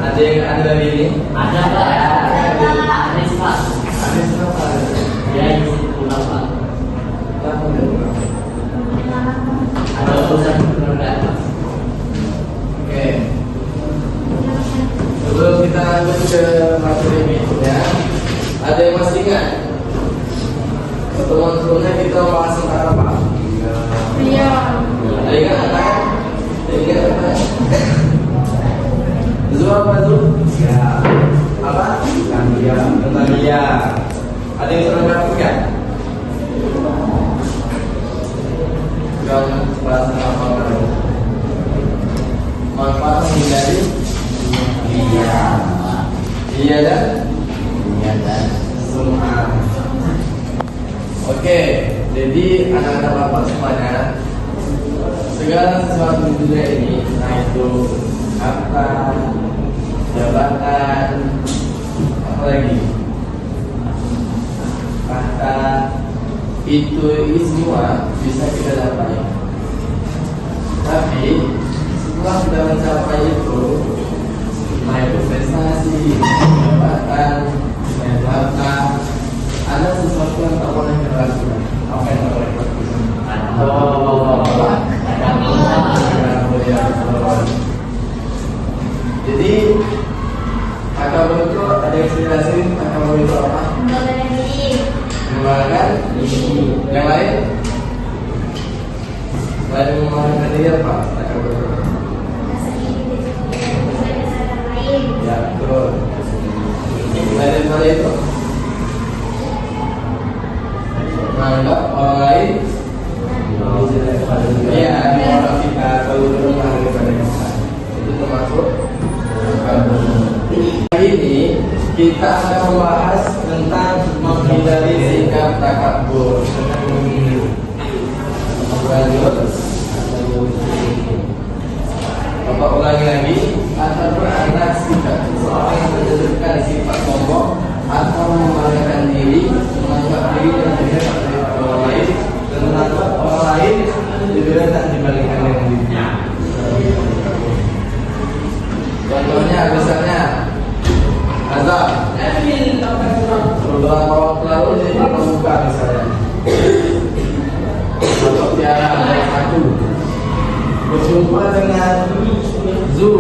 Ada yang ada ini? Ada Pak. Anis Pak. Ada siapa? Dia isi pulang Pak. Kamu udah pulang? Ada urusan keluarga Pak. Oke. Sebelum kita lanjut ke materi berikutnya, ada yang masih ingat? Pertemuan sebelumnya kita bahas tentang apa? Iya. Ada ingat apa? Ada ingat apa? Zul apa Zul? Ya. Apa? Tentang dia. Ada yang sudah melakukan? Kamu bahas tentang apa baru? Manfaat menghindari iya dan sum'ah. Oke, jadi anak-anak bapak semuanya, segala sesuatu di dunia ini, nah itu harta, jabatan, apa lagi? Harta, itu semua bisa kita dapat. Tapi setelah kita mencapai itu, nah itu prestasi, jabatan, harta, ada sesuatu yang tak boleh kita lakukan. Apa yang tak boleh kita lakukan? Jadi akabur itu ada yang saya jelasin. Akabur itu apa? Mengembangkan diri. Yang lain? Selain mengembangkan diri apa? Akabur itu. Ya betul. Selain daripada itu, menganggap orang lain ya orang kita kalau rendah daripada kita, itu termasuk akabur. Ini kita akan membahas tentang menghindari sikap takabur. Lanjut. Bapak ulangi lagi. Takabur adalah sikap seseorang yang menjadikan sifat sombong atau membanggakan diri, menganggap diri dan hebat dari orang lain, dan menganggap orang lain lebih rendah dibandingkan dengan dirinya. Contohnya misalnya azab. Beberapa waktu lalu ini membuka misalnya. Atau tiara dari satu berjumpa dengan Zu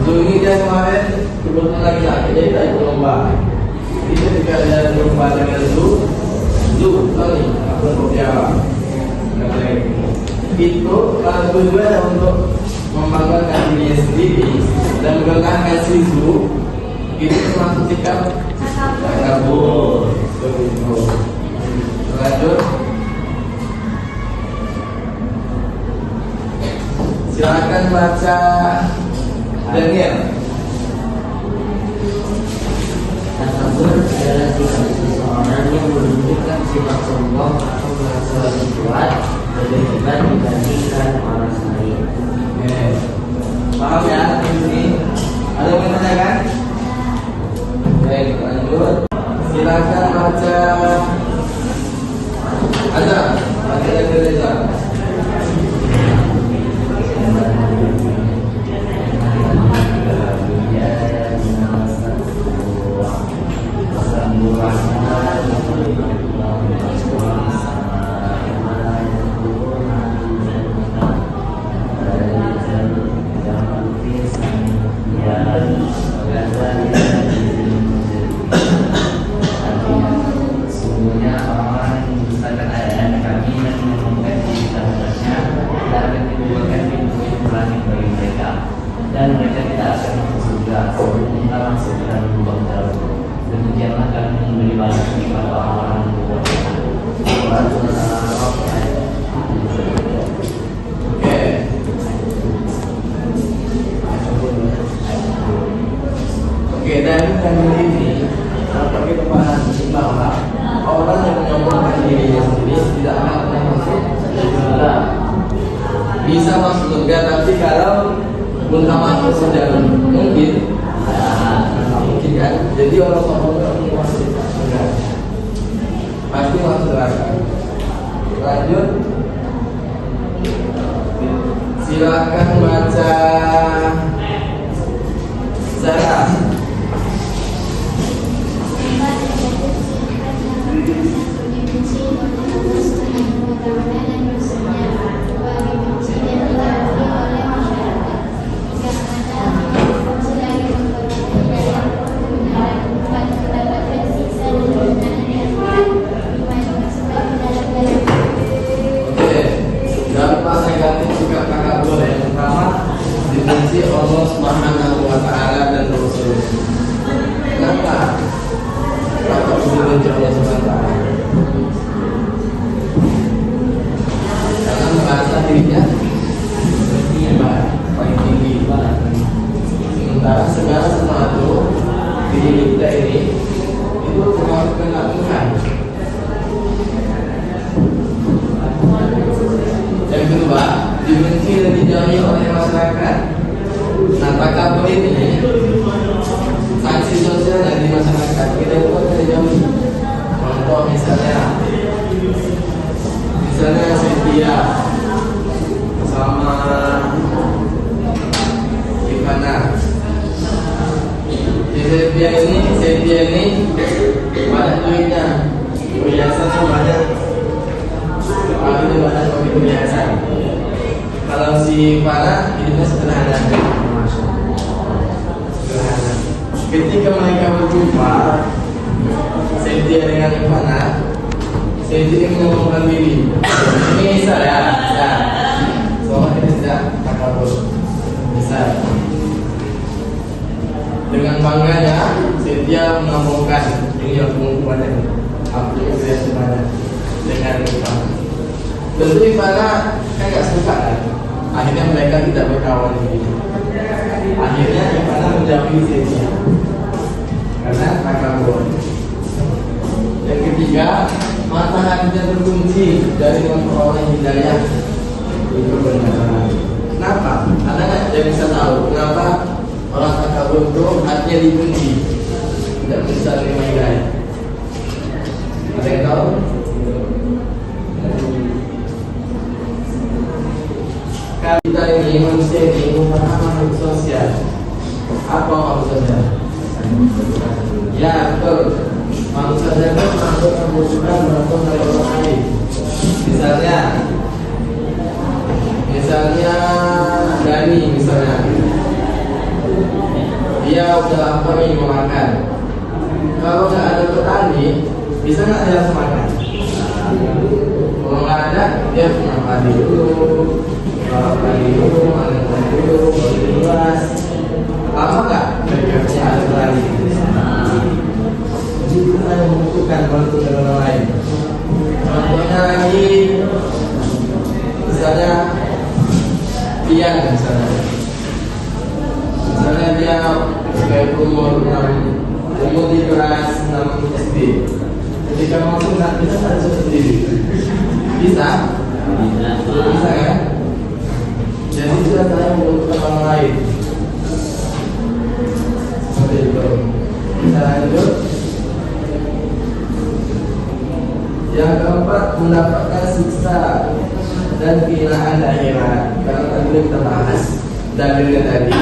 ini dia kemarin kebetulan laki-laki, jadi tak ikut lomba. Jadi ketika dia berjumpa dengan Zu tahu nih apa tiara. Itu tujuannya untuk membanggakan dirinya sendiri dan membanggakan si Zu. Itu termasuk sikap takabur. Begitu. Lanjut. Silakan baca Daniel. Takabur adalah sikap seseorang yang menunjukkan sifat sombong atau merasa lebih kuat, lebih hebat dibandingkan orang lain. Oke. Paham ya ini? Ada yang menanyakan? Baik, lanjut. Silakan baca Azam. Baca lagi Azam. Dan mereka tidak akan masuk surga sebelum kita masuk ke dalam lubang dalam. Demikianlah kami memberi balas kepada orang-orang yang berbuat jahat. Oke, dari kandung ini dapat kita pahami bahwa orang yang menyombongkan dirinya sendiri tidak akan pernah masuk surga. Bisa masuk surga, tapi kalau pun masuk surga mungkin kan. Jadi orang sombong itu masuk surga, pasti masuk neraka. Lanjut. Silakan baca Zara. Dampak negatif sikap takabur yang pertama, dibenci Allah Subhanahu wa Ta'ala dan Rasulnya. Kenapa? Kenapa dibenci Allah Subhanahu wa Ta'ala? Karena merasa dirinya hebat, paling tinggi. Sementara segala sesuatu di diri kita ini itu termasuk kenakungan. Yang kedua, dibenci dan dijauhi oleh masyarakat. Nah, takabur ini sanksi sosial di masyarakat kita itu akan dijauhi. Contoh misalnya Setia sama Ivana. Setia ini banyak duitnya, perhiasannya banyak. Itu banyak begitu biasa. Kalau si Farah hidupnya sederhana. Sederhana. Ketika mereka berjumpa, Setia dengan Ivana, Setia mengumumkan diri. Ini saya. Soalnya ini tidak takabur. Bisa. Dengan bangganya, Setia mengamalkan ini yang pengukurannya. Aku yang sebanyak dengan Ivana. Tentu Ivana kan gak suka kan. Akhirnya mereka tidak berkawan lagi. Akhirnya Ivana menjauhi Setia karena takabur. Yang ketiga, mata hatinya terkunci dari memperoleh hidayah. Itu benar. Kenapa? Ada nggak yang bisa tahu kenapa orang takabur itu hatinya dikunci, tidak bisa menerima hidayah? Ada yang tahu? Kita ini manusia ini merupakan makhluk sosial. Apa makhluk sosial? Ya betul. Makhluk sosial itu makhluk yang membutuhkan bantuan dari orang lain. Misalnya Dani misalnya, dia udah lapar nih mau makan. Kalau nggak ada petani, bisa nggak dia langsung makan? Kalau nggak ada, dia harus makan dulu. Baru luas. Lama nggak mereka punya alat lagi? Jadi kita yang membutuhkan bantu dari orang lain. Contohnya lagi, misalnya Pian misalnya dia kayak umur 6 SD. Ketika masuk nggak bisa harus sendiri. Bisa kan? Jadi sudah saya membutuhkan orang lain. Seperti itu. Kita lanjut. Yang keempat, mendapatkan siksa dan kehinaan di akhirat. Karena tadi kita bahas dalilnya tadi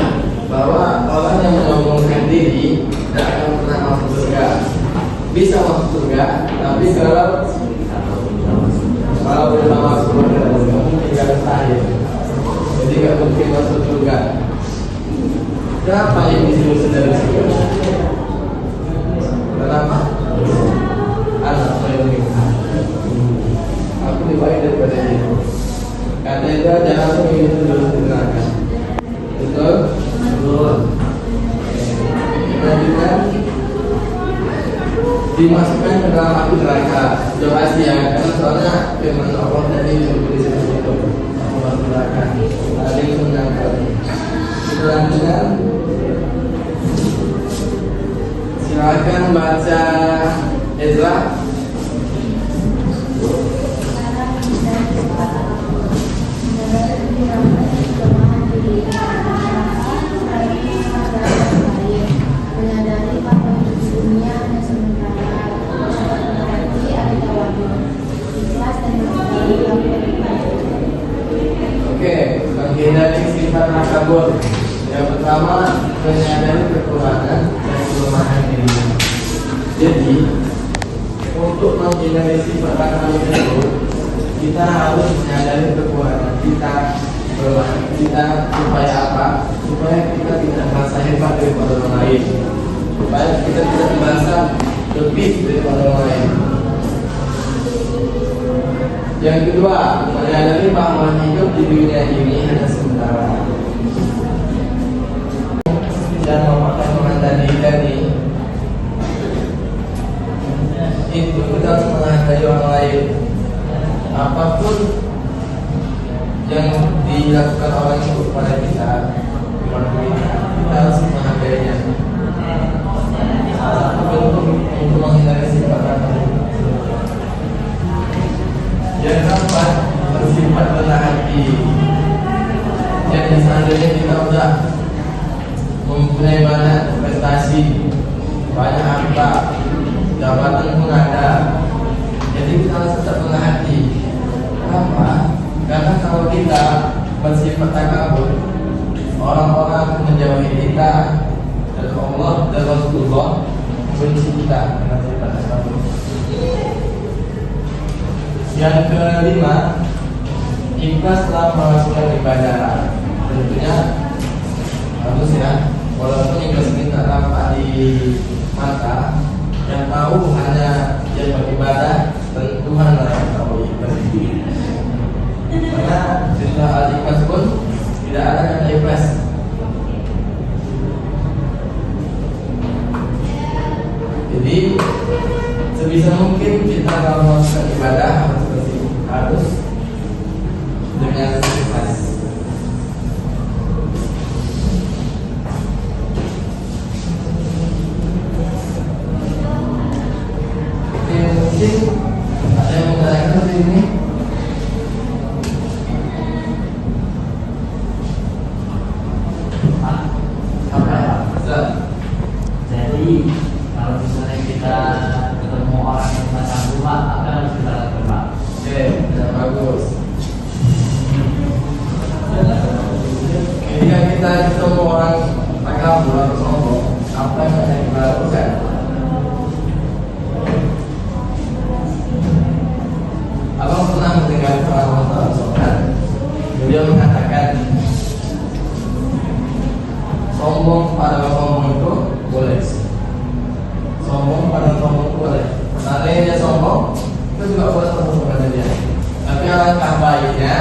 bahwa orang yang menyombongkan diri tidak akan pernah masuk surga. Bisa masuk surga, tapi kalau belum masuk surga, tinggal terakhir. Jadi nggak mungkin masuk surga. Kenapa yang disebut dari surga? Kenapa? Anak saya aku lebih baik daripada itu. Karena itu jangan langsung ingin dulu neraka. Betul? Betul. Lanjutkan. Dimasukkan ke dalam api neraka. Sudah pasti ya, karena soalnya firman Allah tadi seperti itu. Allah neraka. Ada yang menyangkal. Selanjutnya, silakan baca Ezra. menghindari sifat takabur. Yang pertama, menyadari kekurangan dan kelemahan dirinya. Jadi, untuk menghindari sifat takabur itu, kita harus menyadari kekurangan kita, kelemahan kita, supaya apa? Supaya kita tidak merasa hebat daripada orang lain, supaya kita tidak merasa lebih daripada orang lain. Yang kedua, menyadari bahwa hidup di dunia ini hanya sementara dan memakan menghadapi tadi itu kita harus menghargai orang lain. Apapun yang dilakukan orang itu kepada kita, kita harus menghargainya. Salah satu bentuk untuk menghindari sifat takabur. Yang keempat, bersifat rendah hati. Jadi seandainya kita sudah mempunyai banyak prestasi, banyak harta, jabatan pun ada, jadi kita harus tetap rendah hati. Kenapa? Karena kalau kita bersifat takabur, orang-orang akan menjauhi kita dan Allah dan Rasulullah membenci kita dengan sifat takabur. Yang kelima, ikhlas dalam melakukan ibadah. Tentunya harus ya, walaupun ikhlas kita tampak di mata, yang tahu hanya yang beribadah dan Tuhan yang tahu ikhlas itu. Karena cerita al-ikhlas pun tidak ada kata ikhlas. Jadi sebisa mungkin kita kalau melakukan ibadah harus dengan ikhlas. Oke, mungkin ada yang mau tanya seperti ini? Apa ya? Jadi kalau misalnya kita ketemu orang yang macam rumah, apa yang harus kita lakukan, Pak? Oke, yang bagus. Ketika kita ketemu orang takabur atau sombong, apa yang harus kita lakukan? Abang pernah mendengar orang sombong. Beliau mengatakan, sombong pada sombong itu boleh. Sombong pada sombong boleh. Seandainya dia sombong, itu juga boleh sombong kepada dia. Tapi alangkah baiknya,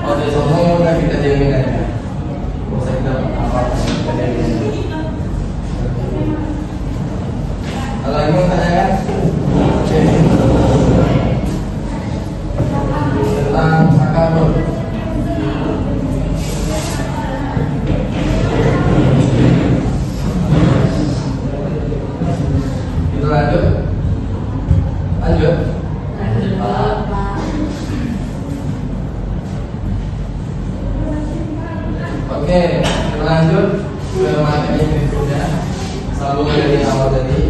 kalau dia sombong, udah kita diamin aja. Gak usah kita apa-apa, kita diamin aja. Kalau lagi mau tanyakan? Oke. Tentang takabur. Kita lanjut. Lanjut, Pak. oke, kita lanjut ke materi berikutnya. Sambung dari awal tadi,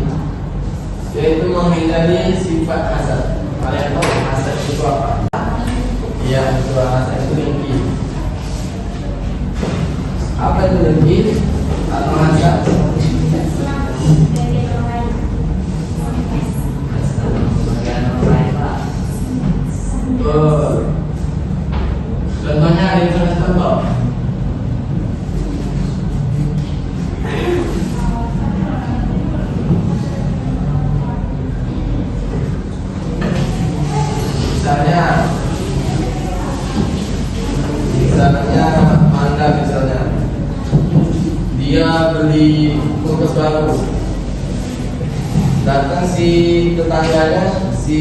yaitu menghindari sifat hasad. Kalian tahu hasad itu apa? Iya, itu hasad itu dengki. Apa itu dengki atau hasad? Contohnya ada yang contoh. Misalnya Anda misalnya dia beli kulkas baru, datang si tetangganya si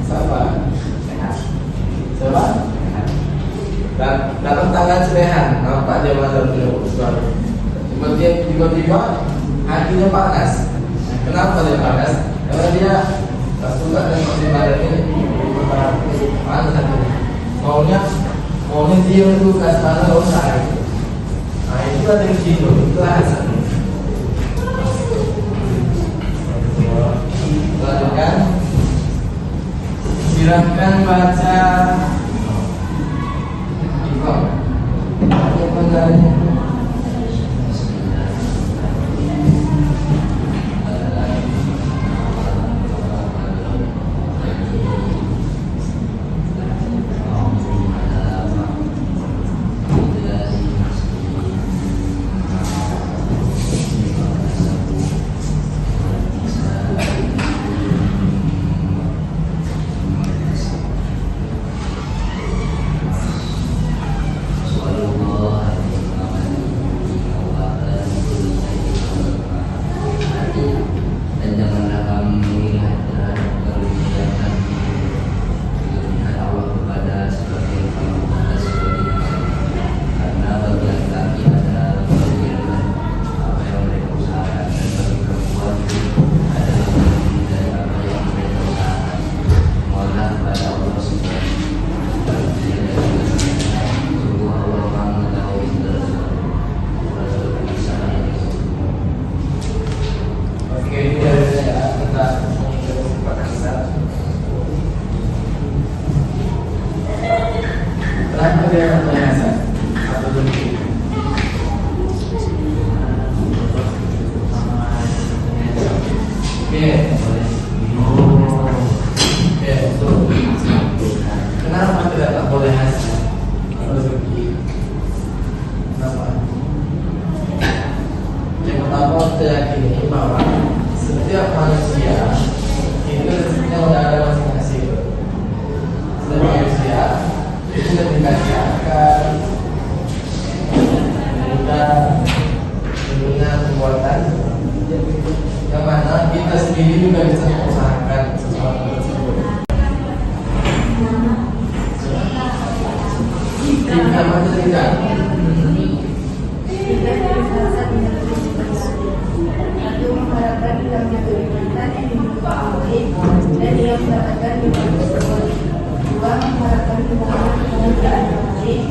siapa? Datang tangan Rehan, nampak dia mazhab punya kulkas baru. Tiba-tiba hatinya panas. Kenapa dia panas? Karena dia tak suka dengan ibadah ini. Panas hatinya. Maunya dia itu kasih usah. Nah itu kan yang situ, itu hasad. Lanjutkan. Silahkan baca kriteria yang hasan atau dengki? Oke. Oke, betul. Kenapa tidak tak boleh hasan atau dengki? Kenapa? Yang pertama, kita yakini bahwa setiap manusia itu rezekinya udah ada masing-masing. Setiap manusia itu sudah dikasih akal, dengan kekuatan yang mana kita sendiri juga bisa mengusahakan sesuatu tersebut. Jika macam tidak, mengharapkan hilangnya kenikmatan yang dimiliki oleh dan dia mendapatkan hidup tersebut. Dua, mengharapkan hilangnya kebahagiaan yang baik.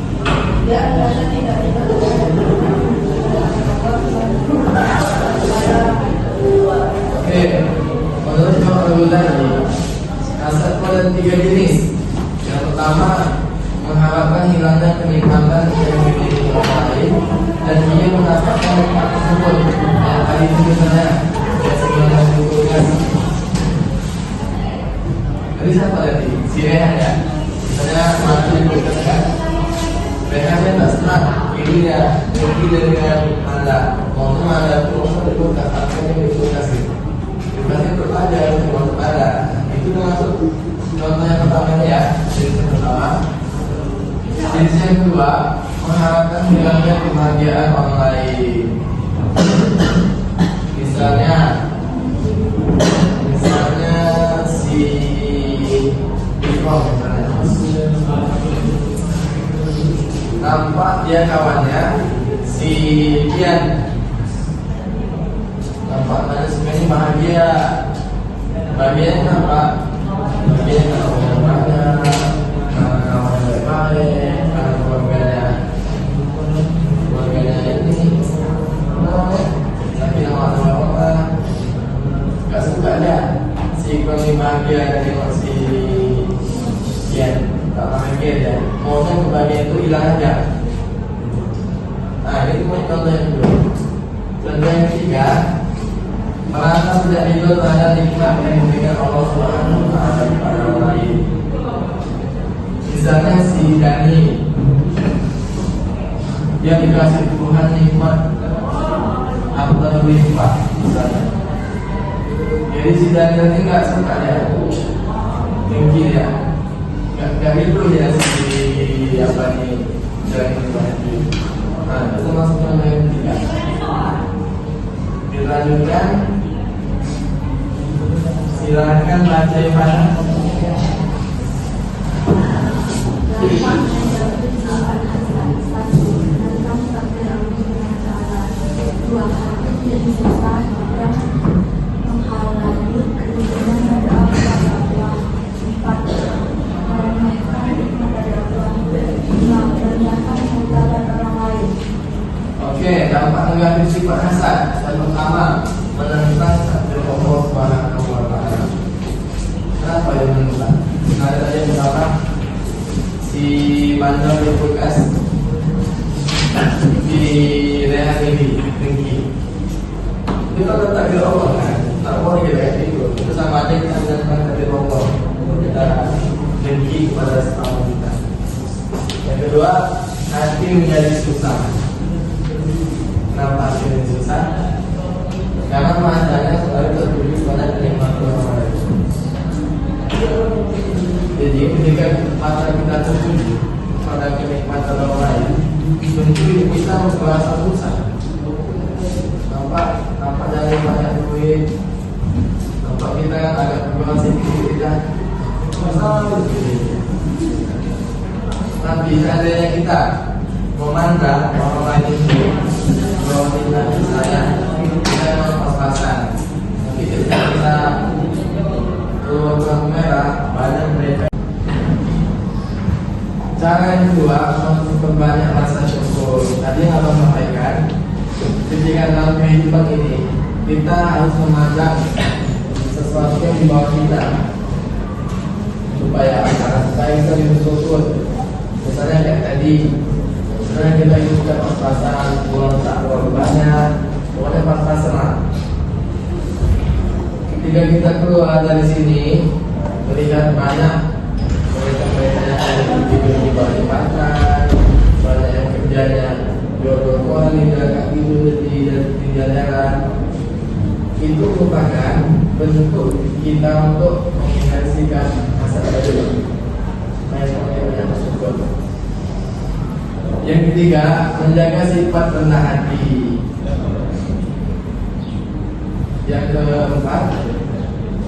Dia merasa tidak diberikan oke, menurut Imam Al-Ghazali, hasad ada 3 jenis. Yang pertama, mengharapkan hilangnya kenikmatan yang dimiliki orang lain dan dia merasakan nikmat tersebut. Yang tadi itu misalnya dia sebelumnya diukurkan. Jadi siapa tadi? Si Rehan ya. Misalnya mati diukurkan. Rehannya tak senang. Ini dia pergi dengan Anda. Mau Anda itu usah diukurkan. Akhirnya diukurkan sih. Diukurkan itu aja cuma ada. Itu termasuk contoh yang pertama ya. Jenis yang pertama. Jenis yang kedua, mengharapkan hilangnya kebahagiaan orang lain. Misalnya si Ikram misalnya, nampak dia kawannya si Pian, nampak manusia ini bahagia. Bahagianya kenapa? Bahagianya karena banyak, karena kawannya baik-baik, karena keluarganya ini tapi nama orang gak suka dia si Ikram bahagia dan tengok si Ian tak bahagia dia, maunya kebahagiaan itu hilang aja. Nah ini contoh yang kedua. Contoh yang ketiga, merasa tidak ridho terhadap nikmat yang diberikan Allah Subhanahu wa Ta'ala kepada orang lain. Misalnya si Dani, dia dikasih Tuhan nikmat harta berlimpah misalnya. Jadi si Daniel ini nggak suka ya, mungkin ya, nggak gitu ya si apa nih jalan itu. Nah itu maksudnya yang ketiga. Dilanjutkan, silakan baca yang mana. Oke, dampak negatif sifat hasad. Yang pertama, menentang takdir Allah Subhanahu wa Ta'ala. Kenapa yang menentang? Ada tadi yang pertama, si bandar di kulkas di Rehan ini tinggi. Itu kan takdir Allah kan? Tak boleh kita kayak itu. Itu sama aja kita menentang takdir Allah. Kita tinggi kepada sesama kita. Yang kedua, hati menjadi susah. Kenapa hasilnya susah? Karena matanya selalu tertuju pada kenikmatan orang lain. Jadi ketika mata kita tertuju pada kenikmatan orang lain, tentu kita merasa susah. Nampak dari banyak duit, nampak kita kan agak berkurang sedikit kita masalah begini. Tapi seandainya kita memandang orang lain itu bahwa kita misalnya kita memang pas-pasan, tapi ketika kita keluar ke merah banyak mereka. Cara yang kedua untuk memperbanyak rasa syukur. Tadi yang abang sampaikan, ketika dalam kehidupan ini kita harus memandang sesuatu yang di bawah kita supaya kita bisa bersyukur. Misalnya kayak tadi Jadi sebenarnya kita ini bukan pas-pasan, uang tak terlalu banyak, pokoknya pas-pasan lah. Ketika kita keluar dari sini, melihat banyak mereka-mereka yang ada tidur di bawah jembatan, banyak yang kerjanya jual kuali, agak tidur di jalan. Itu merupakan bentuk kita untuk mengingatkan masa depan. Yang ketiga, menjaga sifat rendah hati. Yang keempat,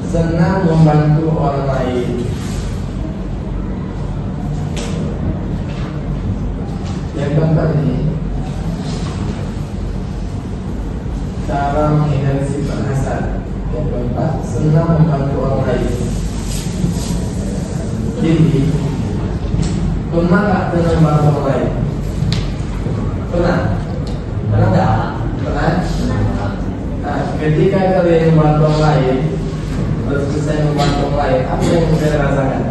senang membantu orang lain. Yang keempat ini, cara menghindari sifat hasad. Yang keempat, senang membantu orang lain. Jadi, pernah tak dengan membantu orang lain? Pernah? Pernah tak? Pernah? Nah, ketika kalian membantu orang lain, terus selesai membantu orang lain, apa yang kalian rasakan?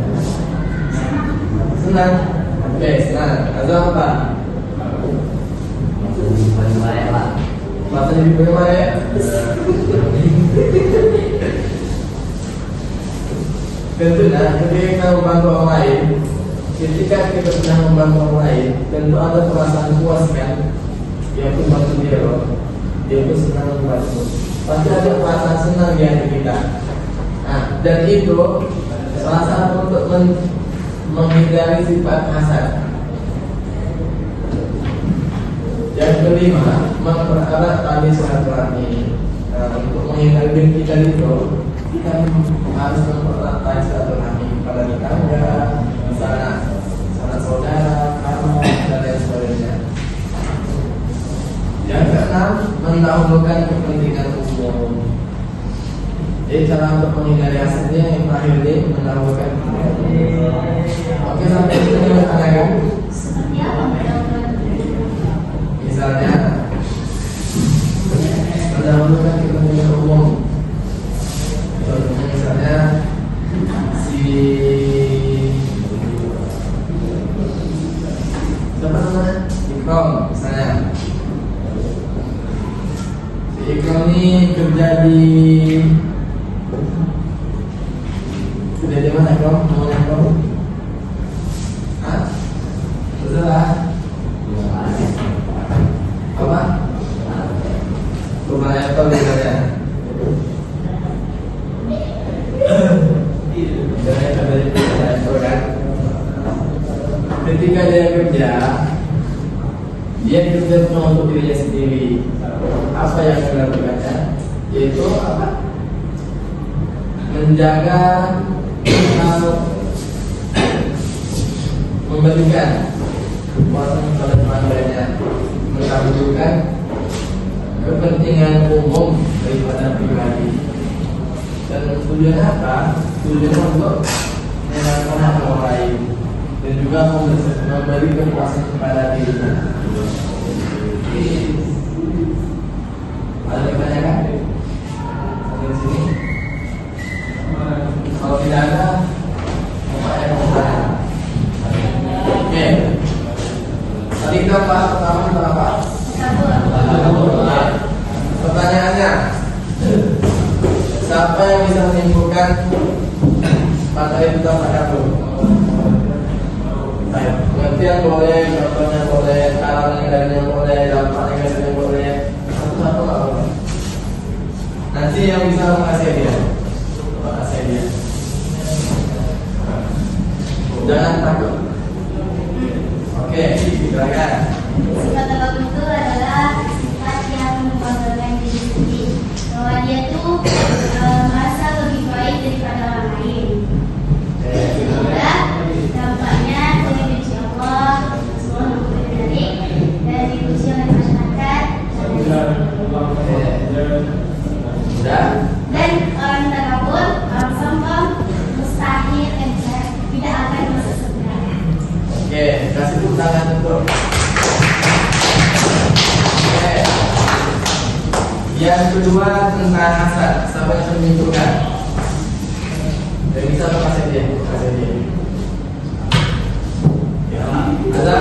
Senang? Oke, senang. Atau apa? Baik lah. Masa jadi baik? Tentunya ketika kita membantu orang lain, ketika kita sedang membantu orang lain, tentu ada perasaan puas kan? Yaitu bantu dia loh, dia pun senang membantu. Pasti ada perasaan senang di hati kita. Nah, dan itu salah satu untuk menghindari sifat hasad. Yang kelima, mempererat tali silaturahmi. Nah, untuk menghindari diri kita itu, kita harus mempererat tali silaturahmi kepada tetangga, misalnya sanak saudara, kamu dan lain sebagainya. Yang keenam, mendahulukan kepentingan umum. Jadi cara untuk menghindari hasadnya yang terakhir ini mendahulukan kepentingan umum. Oke, sampai sini kan? Misalnya mendahulukan kepentingan umum. Contohnya misalnya si siapa namanya? Ikram misalnya. Si Ikram ini kerja di mana Ikram? Namanya Ikram? Hah? Terserah. Apa? Rumah Apple misalnya. Ketika dia kerja cuma untuk dirinya sendiri. Apa yang dilakukannya? Yaitu apa? Menjaga memberikan kuasa kepada teman-temannya, mendahulukan kepentingan umum daripada pribadi. Dan tujuannya apa? Tujuannya untuk menyenangkan orang lain dan juga memberi kepuasan kepada dirinya. Ada pertanyaan? Di sini? Kalau tidak ada, oke. Tadi kita bahas pertama tentang apa? Pertanyaannya, siapa yang bisa menyimpulkan materi tentang takabur? Pengertian boleh, contohnya boleh, arah negatifnya boleh, dampak negatifnya boleh, satu-satu nggak boleh. Nanti yang bisa mengasih dia, jangan takut. Oke, silakan. Sifat takabur itu adalah sifat yang membanggakan diri sendiri, bahwa dia tuh merasa lebih baik daripada orang lain. Sehingga dampaknya dibenci Allah, semua dari dan dibenci oleh masyarakat. Dan orang takabur, orang sombong, mustahil tidak akan masuk surga. Oke, kasih tepuk tangan untuk. Oke. Yang kedua tentang hasad, siapa yang menyimpulkan? Dan bisa kasih dia. Ya, ada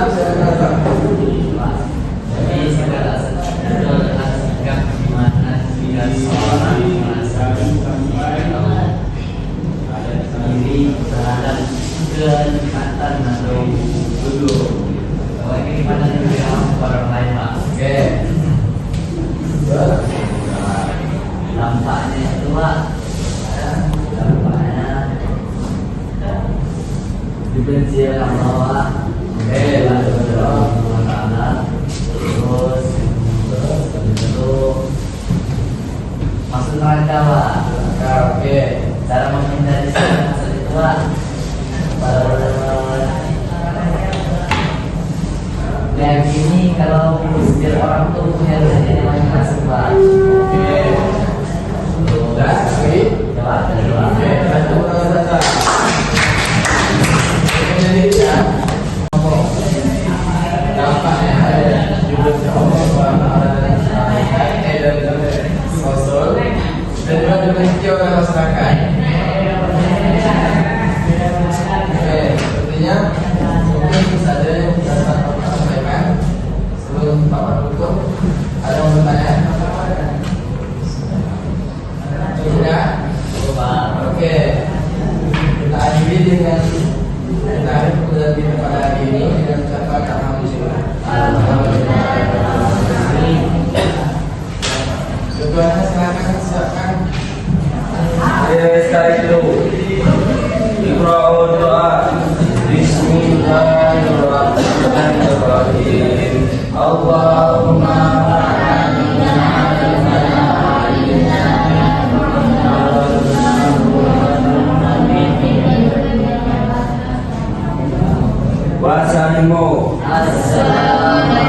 Meyakini kalau setiap orang tuh punya rezeki masing-masing. Oke. Udah, oke. Oke, satu orang saja. Jadi ya, ngomong. Dampaknya ada juga Allah dan Rasul dan juga dibenci oleh masyarakat. Oke, sepertinya mungkin bisa ada yang bisa Bapak sampaikan sebelum Bapak tutup. Ada yang bertanya? Tidak? Oke, kita akhiri dengan tarik kemudian kita pada hari ini dengan ucapan alhamdulillah. Ketuanya silakan siapkan. Sekali dulu. Iqra'u doa. Bismillahirrahmanirrahim. Allahumma wassalamu. Assalamualaikum.